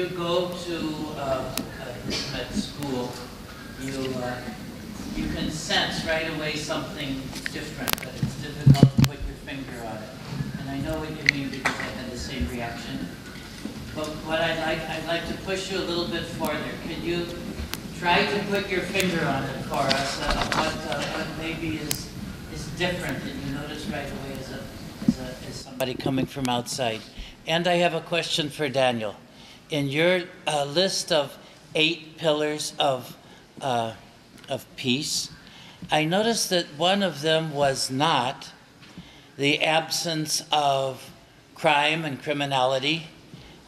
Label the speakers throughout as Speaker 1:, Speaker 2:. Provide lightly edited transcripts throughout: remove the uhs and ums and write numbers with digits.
Speaker 1: you go to at school, you can sense right away something different, but it's difficult to put your finger on it. And I know what you mean because I had the same reaction. But what I'd like to push you a little bit further. Can you try to put your finger on it for us? What maybe is different that you notice right away as somebody coming from outside? And I have a question for Daniel. In your list of 8 pillars of peace, I noticed that one of them was not the absence of crime and criminality,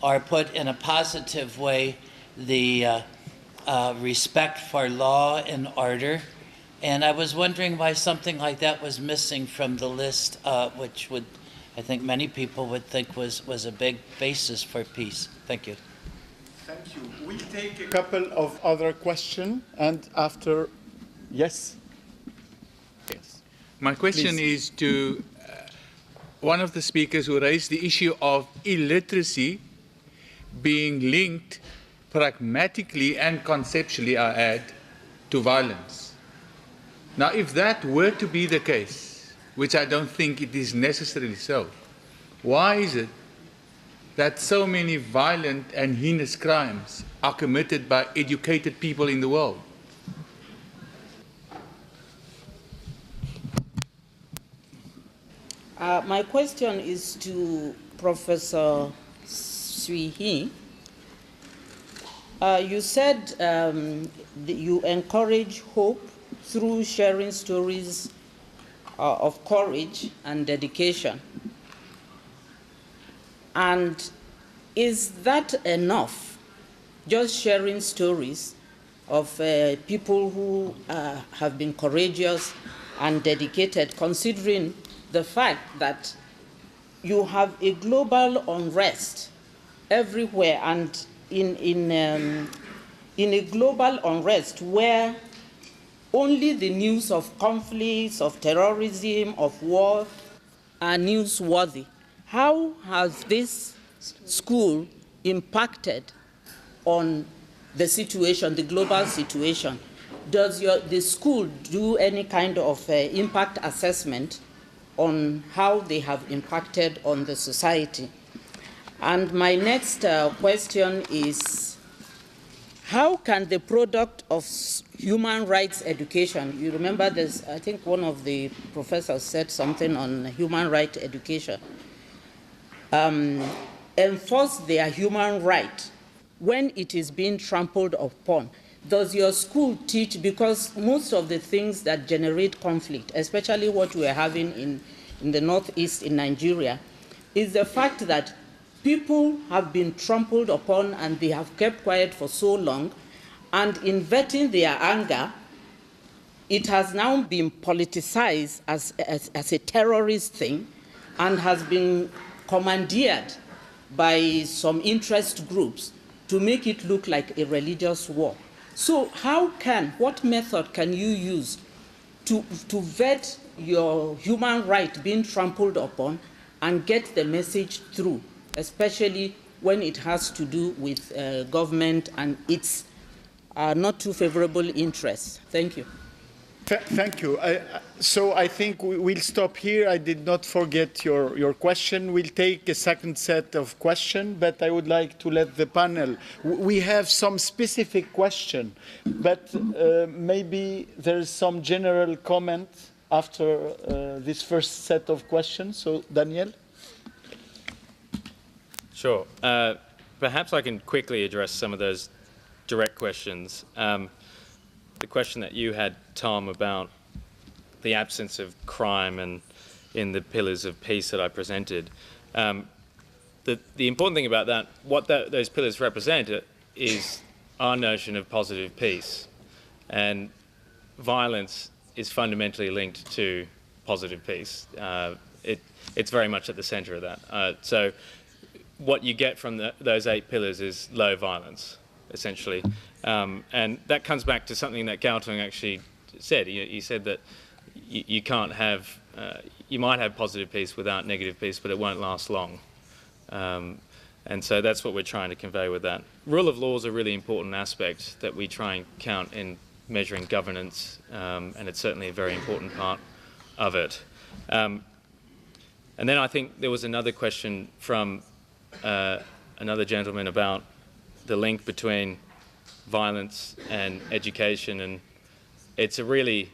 Speaker 1: or put in a positive way, the respect for law and order. And I was wondering why something like that was missing from the list, which would, I think many people would think was a big basis for peace. Thank you.
Speaker 2: Thank you. We'll take a couple of other questions, and after, yes.
Speaker 3: Yes. My question is to one of the speakers who raised the issue of illiteracy being linked pragmatically and conceptually, I add, to violence. Now, if that were to be the case, which I don't think it is necessarily so, why is it that so many violent and heinous crimes are committed by educated people in the world?
Speaker 4: My question is to Professor Sui. You said you encourage hope through sharing stories of courage and dedication. And is that enough, just sharing stories of people who have been courageous and dedicated, considering the fact that you have a global unrest everywhere, and in a global unrest where only the news of conflicts, of terrorism, of war are newsworthy? How has this school impacted on the situation, the global situation? Does the school do any kind of impact assessment on how they have impacted on the society? And my next question is, how can the product of human rights education, you remember this, I think one of the professors said something on human rights education, enforce their human right when it is being trampled upon? Does your school teach, because most of the things that generate conflict, especially what we are having in the northeast in Nigeria, is the fact that people have been trampled upon and they have kept quiet for so long, and in venting their anger, it has now been politicized as a terrorist thing and has been commandeered by some interest groups to make it look like a religious war. So what method can you use to vet your human right being trampled upon and get the message through, especially when it has to do with government and its not too favorable interests? Thank you.
Speaker 2: Thank you. So I think we'll stop here. I did not forget your question. We'll take a second set of questions, but I would like to let the panel. We have some specific question, but maybe there's some general comment after this first set of questions. So, Daniel?
Speaker 5: Sure. Perhaps I can quickly address some of those direct questions. The question that you had, Tom, about the absence of crime and in the pillars of peace that I presented. The important thing about that, what those pillars represent is our notion of positive peace. And violence is fundamentally linked to positive peace. It's very much at the center of that. So what you get from those 8 pillars is low violence, essentially. And that comes back to something that Galtung actually said. He said that you can't have, you might have positive peace without negative peace, but it won't last long. And so that's what we're trying to convey with that. Rule of law is a really important aspect that we try and count in measuring governance, and it's certainly a very important part of it. And then I think there was another question from another gentleman about the link between violence and education, and it's a really,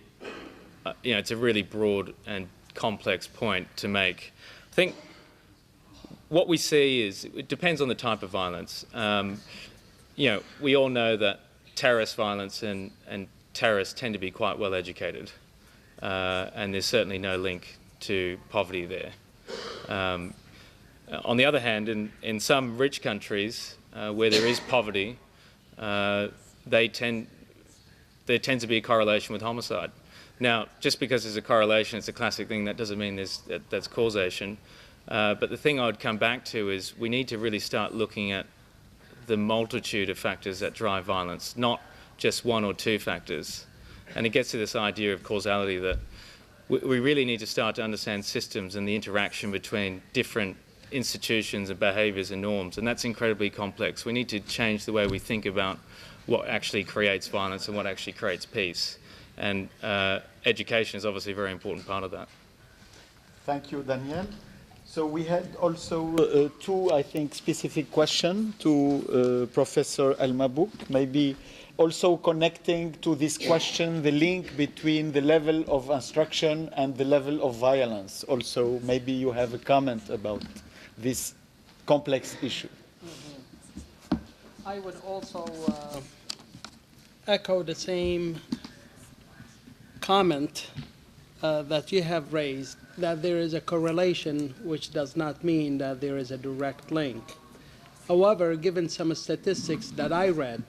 Speaker 5: it's a really broad and complex point to make. I think what we see is, it depends on the type of violence. We all know that terrorist violence and terrorists tend to be quite well educated, and there's certainly no link to poverty there. On the other hand, in some rich countries where there is poverty, there tends to be a correlation with homicide. Now, just because there's a correlation, it's a classic thing, that doesn't mean that's causation. But the thing I would come back to is we need to really start looking at the multitude of factors that drive violence, not just one or two factors. And it gets to this idea of causality, that we really need to start to understand systems and the interaction between different institutions and behaviours and norms, and that's incredibly complex. We need to change the way we think about what actually creates violence and what actually creates peace. And education is obviously a very important part of that.
Speaker 2: Thank you, Daniel. So we had also two, I think, specific questions to Professor El-Mabouk. Maybe also connecting to this question the link between the level of instruction and the level of violence. Also, maybe you have a comment about this complex issue.
Speaker 6: I would also echo the same comment that you have raised, that there is a correlation, which does not mean that there is a direct link. However, given some statistics that I read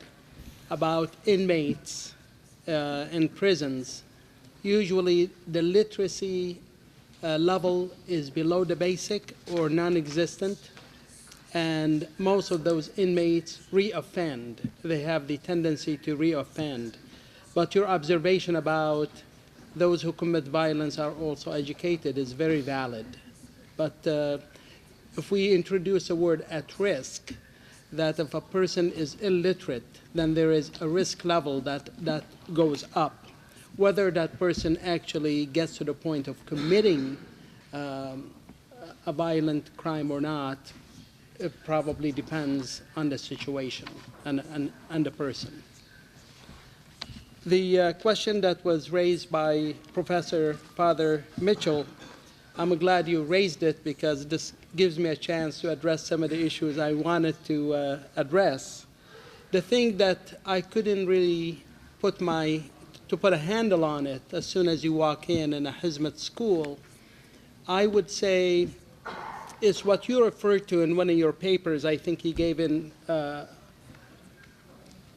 Speaker 6: about inmates in prisons, usually the literacy level is below the basic or non-existent, and most of those inmates reoffend. They have the tendency to reoffend. But your observation about those who commit violence are also educated is very valid. But if we introduce a word at risk, that if a person is illiterate, then there is a risk level that goes up. Whether that person actually gets to the point of committing a violent crime or not, it probably depends on the situation and the person. The question that was raised by Professor Father Mitchell, I'm glad you raised it, because this gives me a chance to address some of the issues I wanted to address. The thing that I couldn't really put a handle on it as soon as you walk in a Hizmet school, I would say is what you referred to in one of your papers. I think you gave in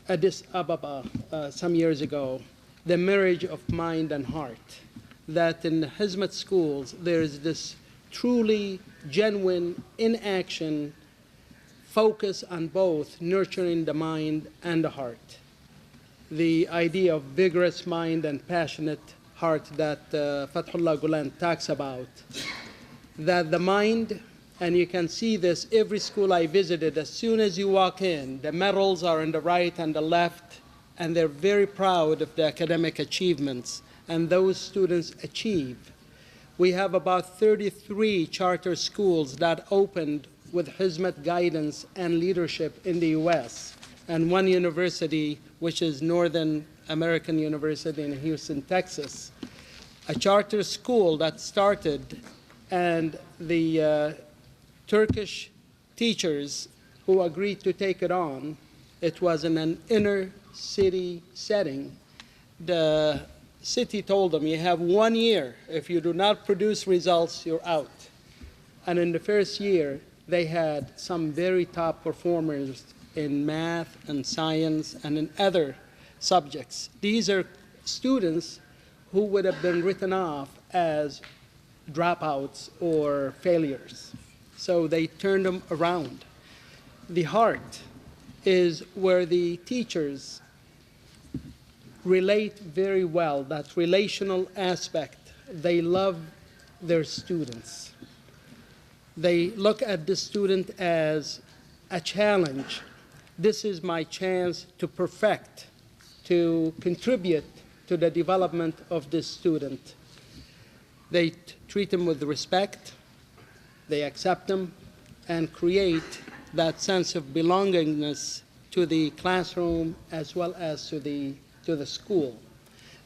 Speaker 6: Addis Ababa some years ago, the marriage of mind and heart. That in the Hizmet schools, there is this truly genuine, in action, focus on both nurturing the mind and the heart. The idea of vigorous mind and passionate heart that Fathullah Gulen talks about. That the mind, and you can see this every school I visited, as soon as you walk in, the medals are on the right and the left, and they're very proud of the academic achievements, and those students achieve. We have about 33 charter schools that opened with Hizmet guidance and leadership in the US, and one university, which is Northern American University in Houston, Texas. A charter school that started, and the Turkish teachers who agreed to take it on, it was in an inner city setting. The city told them, you have 1 year. If you do not produce results, you're out. And in the first year, they had some very top performers in math and science and in other subjects. These are students who would have been written off as dropouts or failures. So they turned them around. The heart is where the teachers relate very well, that relational aspect. They love their students. They look at the student as a challenge. This is my chance to perfect, to contribute to the development of this student. They treat him with respect, they accept him, and create that sense of belongingness to the classroom as well as to the school.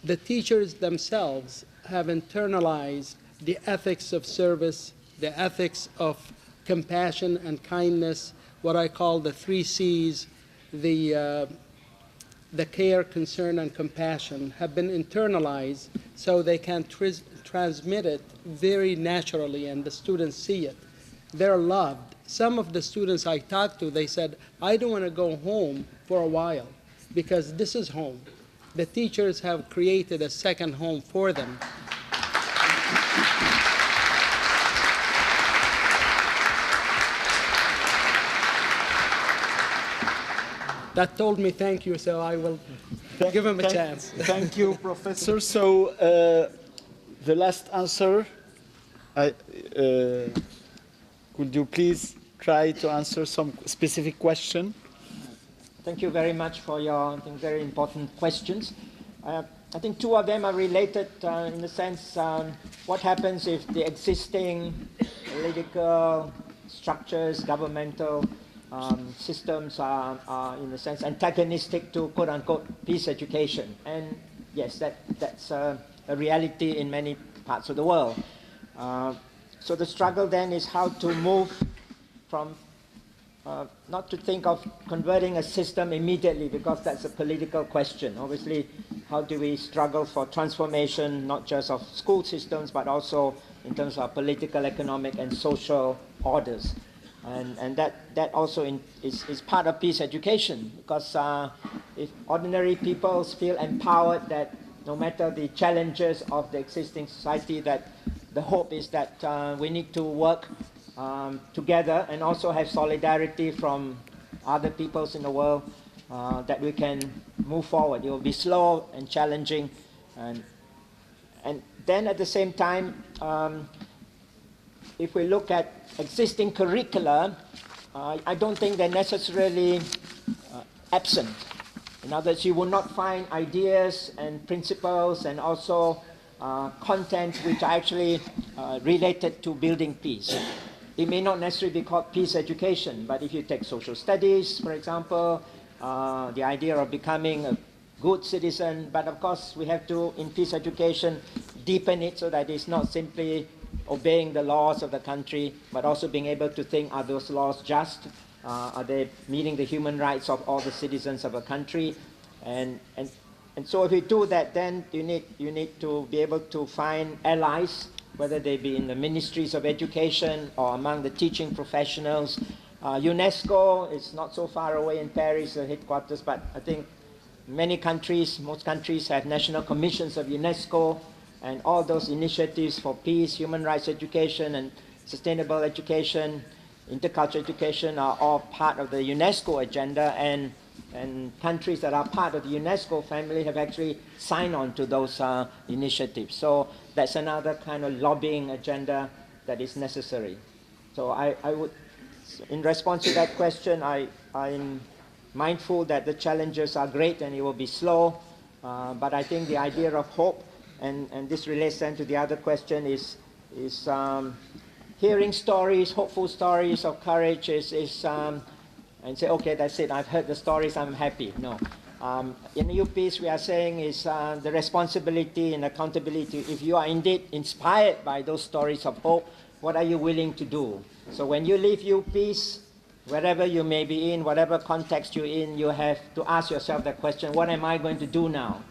Speaker 6: The teachers themselves have internalized the ethics of service, the ethics of compassion and kindness, what I call the 3 C's, the care, concern, and compassion have been internalized so they can transmit it very naturally and the students see it. They're loved. Some of the students I talked to, they said, I don't want to go home for a while because this is home. The teachers have created a second home for them. That told me thank you, so I will give him a chance.
Speaker 2: Thank you, Professor. So the last answer, could you please try to answer some specific question?
Speaker 7: Thank you very much for your, I think, very important questions. I think 2 of them are related in the sense, what happens if the existing political structures, governmental systems are, in a sense, antagonistic to quote-unquote peace education. And yes, that's a reality in many parts of the world. So the struggle then is how to move from not to think of converting a system immediately, because that's a political question. Obviously, how do we struggle for transformation, not just of school systems, but also in terms of political, economic, and social orders. And that also is part of peace education, because if ordinary people feel empowered that no matter the challenges of the existing society, that the hope is that we need to work together and also have solidarity from other peoples in the world, that we can move forward. It will be slow and challenging, and then at the same time, if we look at existing curricula, I don't think they're necessarily absent. In other words, you will not find ideas and principles and also content which are actually related to building peace. It may not necessarily be called peace education, but if you take social studies, for example, the idea of becoming a good citizen, but of course we have to, in peace education, deepen it so that it's not simply obeying the laws of the country, but also being able to think, are those laws just? Are they meeting the human rights of all the citizens of a country? And so if you do that, then you need to be able to find allies, whether they be in the ministries of education or among the teaching professionals. UNESCO is not so far away in Paris, the headquarters, but I think many countries, most countries have national commissions of UNESCO, and all those initiatives for peace, human rights education, and sustainable education, intercultural education are all part of the UNESCO agenda, and countries that are part of the UNESCO family have actually signed on to those initiatives. So that's another kind of lobbying agenda that is necessary. So I would, in response to that question, I'm mindful that the challenges are great and it will be slow, but I think the idea of hope, and this relates then to the other question, is hearing stories, hopeful stories of courage and say, okay, that's it, I've heard the stories, I'm happy. No. In the UPs, we are saying is the responsibility and accountability. If you are indeed inspired by those stories of hope, what are you willing to do? So when you leave UPs, wherever you may be in, whatever context you're in, you have to ask yourself that question, what am I going to do now?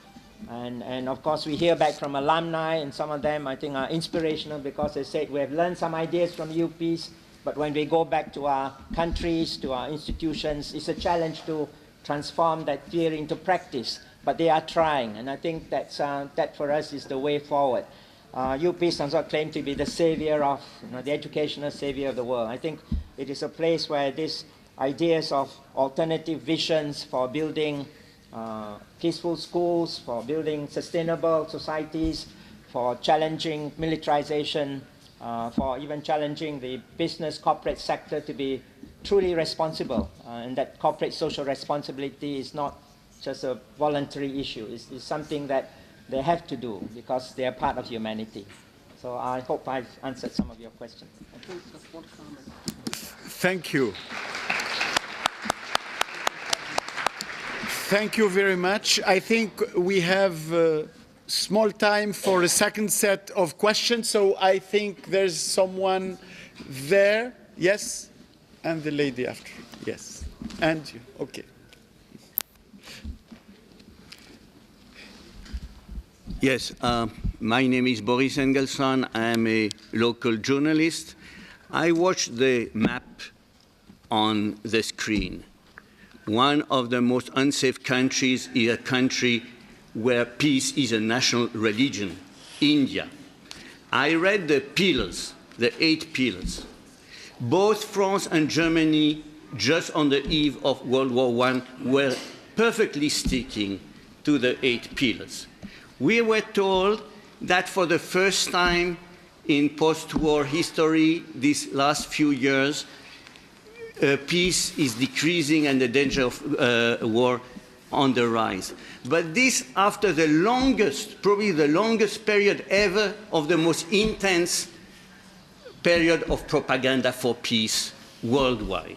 Speaker 7: And of course, we hear back from alumni, and some of them, I think, are inspirational because they said, we have learned some ideas from UPs, but when we go back to our countries, to our institutions, it's a challenge to transform that theory into practice. But they are trying, and I think that for us is the way forward. UPs does not claim to be the savior of, the educational savior of the world. I think it is a place where these ideas of alternative visions for building peaceful schools, for building sustainable societies, for challenging militarization, for even challenging the business corporate sector to be truly responsible, and that corporate social responsibility is not just a voluntary issue. It's something that they have to do because they are part of humanity. So I hope I've answered some of your questions.
Speaker 2: Thank you. Thank you very much. I think we have small time for a second set of questions. So I think there's someone there. Yes? And the lady after. Yes. And you. Okay.
Speaker 8: Yes, my name is Boris Engelson. I am a local journalist. I watched the map on the screen. One of the most unsafe countries is a country where peace is a national religion, India. I read the pillars, the 8 pillars. Both France and Germany, just on the eve of World War I, were perfectly sticking to the 8 pillars. We were told that for the first time in post-war history, these last few years, peace is decreasing and the danger of war on the rise. But this after the longest, probably the longest period ever of the most intense period of propaganda for peace worldwide.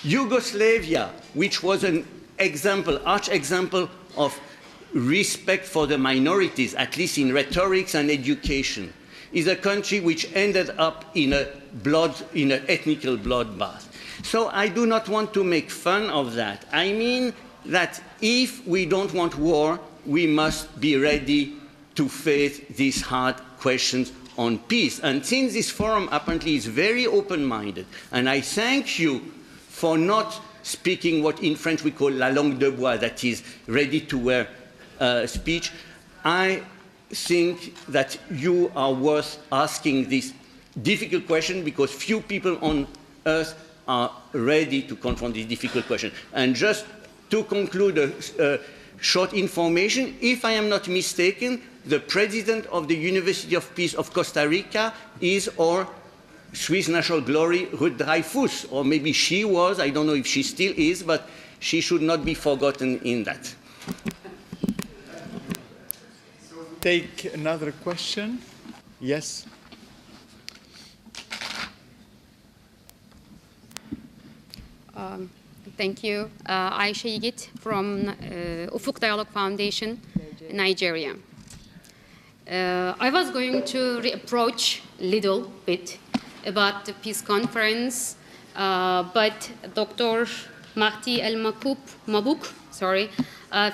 Speaker 8: Yugoslavia, which was an example, arch example of respect for the minorities, at least in rhetorics and education, is a country which ended up in an ethnical bloodbath. So I do not want to make fun of that. I mean that if we don't want war, we must be ready to face these hard questions on peace. And since this forum apparently is very open-minded, and I thank you for not speaking what in French we call la langue de bois, that is ready to wear speech, I think that you are worth asking this difficult question because few people on earth are ready to confront this difficult question. And just to conclude a short information, if I am not mistaken, the president of the University of Peace of Costa Rica is our Swiss national glory, Ruth Dreyfus, or maybe she was, I don't know if she still is, but she should not be forgotten in that.
Speaker 2: Take another question. Yes.
Speaker 9: Thank you. Ayşe Yigit from Ufuk Dialogue Foundation, Nigeria. I was going to approach a little bit about the peace conference, but Dr. Mahdi Mabuk,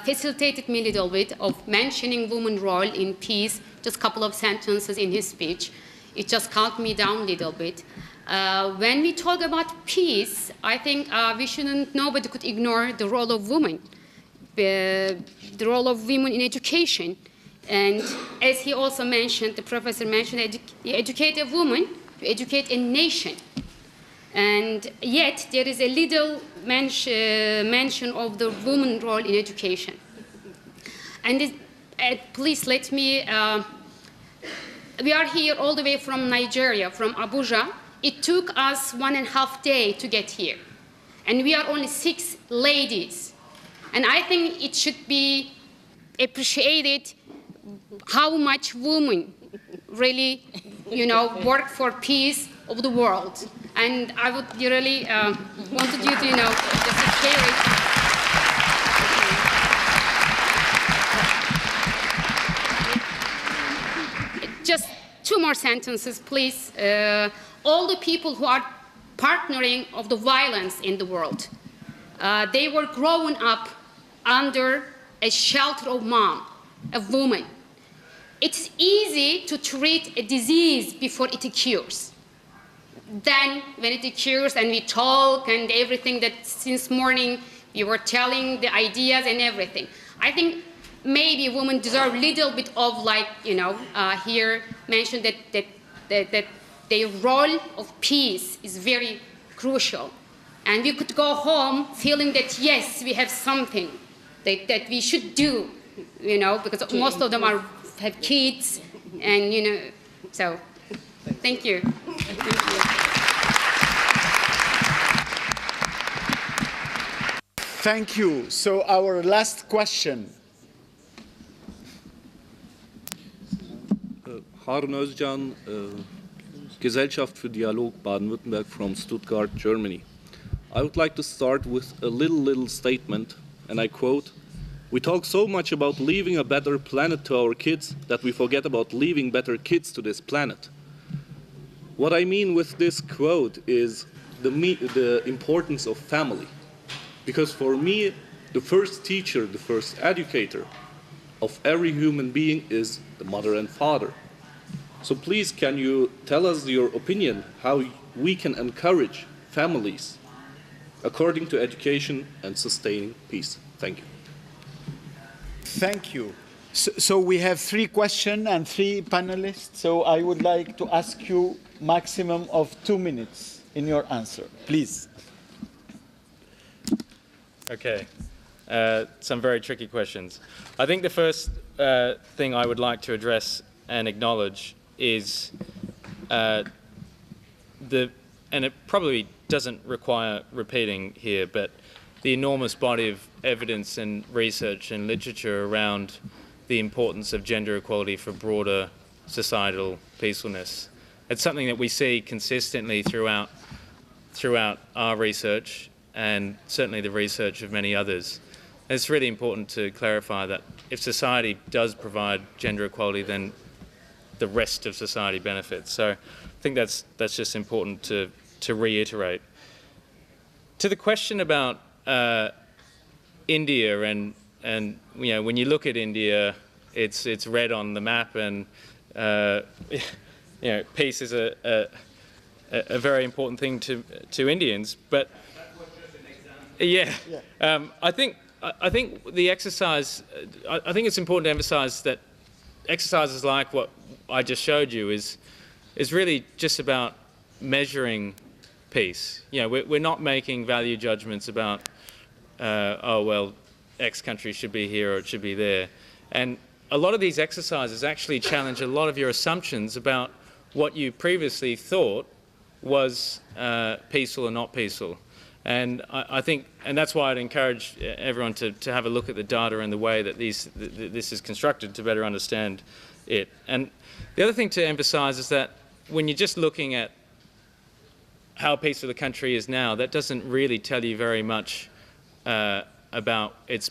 Speaker 9: facilitated me a little bit of mentioning women's role in peace, just a couple of sentences in his speech. It just calmed me down a little bit. When we talk about peace, I think nobody could ignore the role of women, the role of women in education. And as he also mentioned, the professor mentioned, educate a woman to educate a nation. And yet, there is a little mention of the women's role in education. And please let me, we are here all the way from Nigeria, from Abuja. It took us 1.5 days to get here. And we are only 6 ladies. And I think it should be appreciated how much women really, work for peace of the world. And I would really wanted you to, just share it. Just 2 more sentences, please. All the people who are partnering of the violence in the world, they were growing up under a shelter of mom, a woman. It's easy to treat a disease before it cures. Then when it cures and we talk and everything that since morning we were telling the ideas and everything. I think maybe women deserve a little bit of here mentioned that their role of peace is very crucial. And we could go home feeling that yes, we have something that we should do, because most of them have kids and so thank you. Thank you.
Speaker 2: Thank you. So our last question.
Speaker 10: Harun Özcan, Gesellschaft für Dialog Baden-Württemberg from Stuttgart, Germany. I would like to start with a little statement, and I quote, "We talk so much about leaving a better planet to our kids that we forget about leaving better kids to this planet." What I mean with this quote is the importance of family. Because for me, the first teacher, the first educator of every human being is the mother and father. So please, can you tell us your opinion how we can encourage families according to education and sustaining peace? Thank you.
Speaker 2: Thank you. So we have 3 questions and 3 panelists. So I would like to ask you maximum of 2 minutes in your answer, please.
Speaker 5: Okay. Some very tricky questions. I think the first thing I would like to address and acknowledge is and it probably doesn't require repeating here, but the enormous body of evidence and research and literature around the importance of gender equality for broader societal peacefulness. It's something that we see consistently throughout our research and certainly the research of many others. And it's really important to clarify that if society does provide gender equality, then the rest of society benefits. So I think that's just important to reiterate. To the question about India and you know, when you look at India, it's red on the map, and you know, peace is a very important thing to Indians. But yeah, I think the exercise. I think it's important to emphasize that exercises like what I just showed you is really just about measuring peace. You know, we're not making value judgments about oh well, X country should be here or it should be there, and a lot of these exercises actually challenge a lot of your assumptions about what you previously thought was peaceful or not peaceful. And I think, and that's why I'd encourage everyone to have a look at the data and the way that this is constructed to better understand it. And the other thing to emphasize is that when you're just looking at how peaceful the country is now, that doesn't really tell you very much about its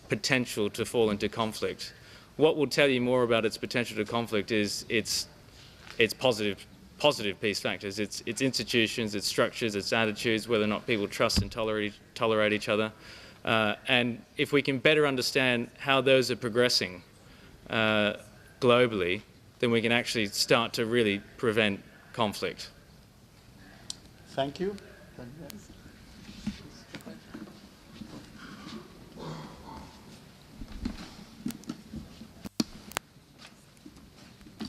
Speaker 5: potential to fall into conflict. What will tell you more about its potential to conflict is its positive peace factors, its institutions, its structures, its attitudes, whether or not people trust and tolerate each other. And if we can better understand how those are progressing globally, then we can actually start to really prevent conflict.
Speaker 2: Thank you.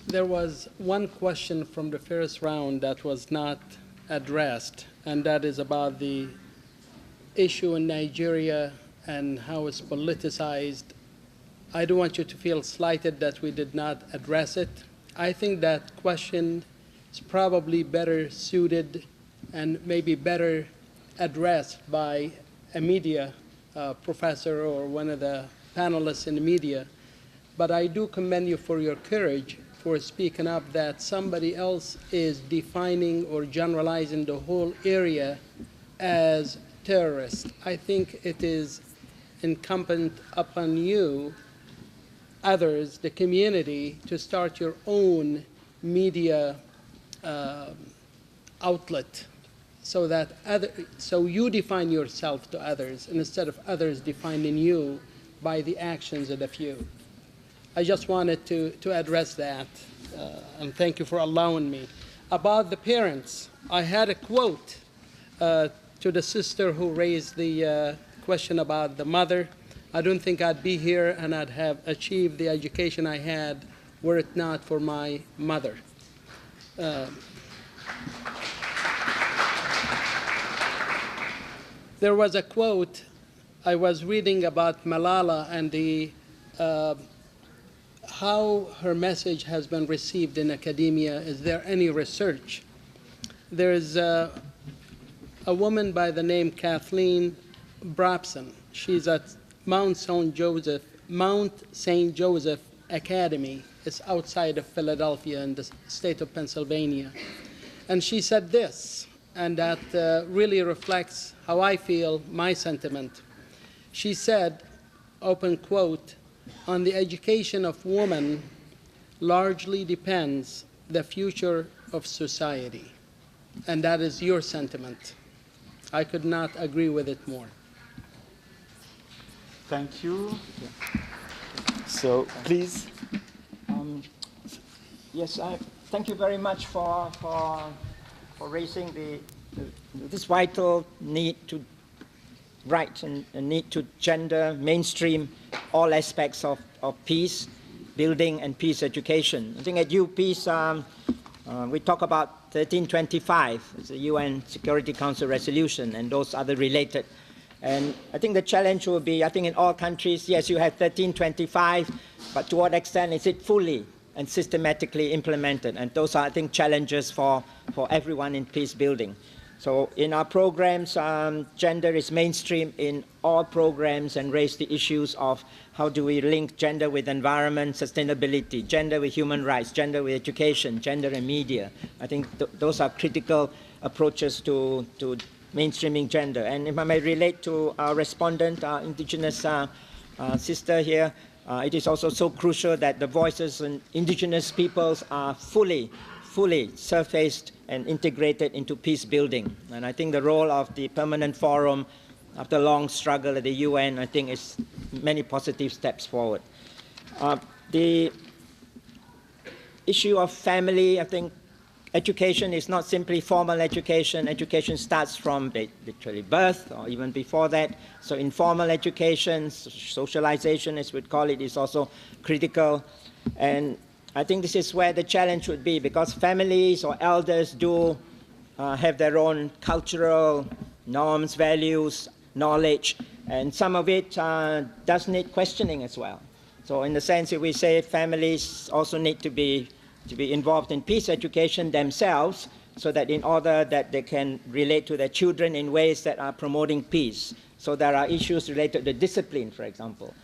Speaker 6: There was one question from the first round that was not addressed, and that is about the issue in Nigeria and how it's politicized. I don't want you to feel slighted that we did not address it. I think that question is probably better suited and maybe better addressed by a media professor or one of the panelists in the media. But I do commend you for your courage for speaking up that somebody else is defining or generalizing the whole area as terrorist. I think it is incumbent upon you, others, the community, to start your own media outlet so you define yourself to others instead of others defining you by the actions of the few. I just wanted to address that, and thank you for allowing me. About the parents, I had a quote to the sister who raised the question about the mother. I don't think I'd be here and I'd have achieved the education I had were it not for my mother. There was a quote I was reading about Malala and the how her message has been received in academia. Is there any research? There is a woman by the name Kathleen Brabson. She's at Mount St. Joseph Academy. It's outside of Philadelphia in the state of Pennsylvania. And she said this, and that really reflects how I feel, my sentiment. She said, open quote, "On the education of women largely depends the future of society." And that is your sentiment. I could not agree with it more.
Speaker 2: Thank you. So, please.
Speaker 7: Yes, thank you very much for raising this vital need to write and need to gender mainstream all aspects of peace building and peace education. I think at UPeace, we talk about 1325, it's a UN Security Council resolution, and those other related. And I think the challenge will be, I think in all countries, yes, you have 1325, but to what extent is it fully and systematically implemented? And those are, I think, challenges for everyone in peace building. So in our programs, gender is mainstream in all programs and raise the issues of how do we link gender with environment, sustainability, gender with human rights, gender with education, gender and media. I think those are critical approaches to mainstreaming gender. And if I may relate to our respondent, our indigenous sister here, it is also so crucial that the voices of indigenous peoples are fully surfaced and integrated into peace building. And I think the role of the Permanent Forum, after a long struggle at the UN, I think is many positive steps forward. The issue of family, I think education is not simply formal education. Education starts from literally birth or even before that. So informal education, socialization as we'd call it, is also critical. And I think this is where the challenge would be, because families or elders do have their own cultural norms, values, knowledge, and some of it does need questioning as well. So in the sense that we say families also need to be involved in peace education themselves, so that in order that they can relate to their children in ways that are promoting peace. So there are issues related to discipline, for example.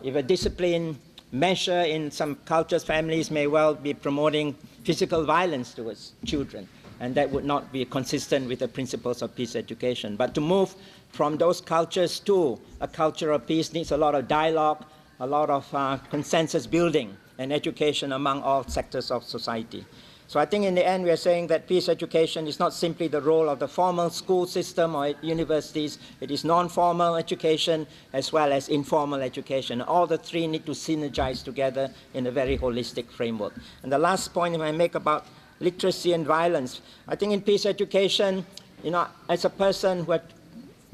Speaker 7: If a discipline measure in some cultures, families may well be promoting physical violence towards children, and that would not be consistent with the principles of peace education. But to move from those cultures to a culture of peace needs a lot of dialogue, a lot of consensus building and education among all sectors of society. So I think in the end we are saying that peace education is not simply the role of the formal school system or universities, it is non-formal education as well as informal education. All the three need to synergize together in a very holistic framework. And the last point I make about literacy and violence, I think in peace education, you know, as a person who has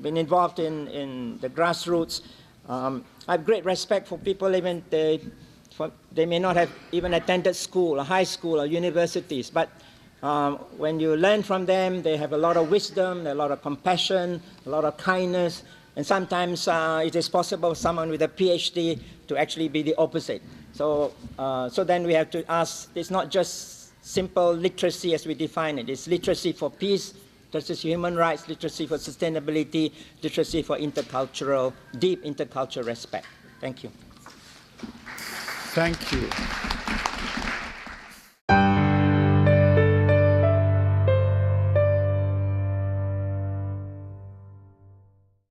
Speaker 7: been involved in the grassroots, I have great respect for people, even they may not have even attended school, or high school, or universities, but when you learn from them, they have a lot of wisdom, a lot of compassion, a lot of kindness, and sometimes it is possible for someone with a PhD to actually be the opposite. So, so then we have to ask, it's not just simple literacy as we define it, it's literacy for peace, literacy for human rights, literacy for sustainability, literacy for intercultural, deep intercultural respect. Thank you.
Speaker 2: Thank you.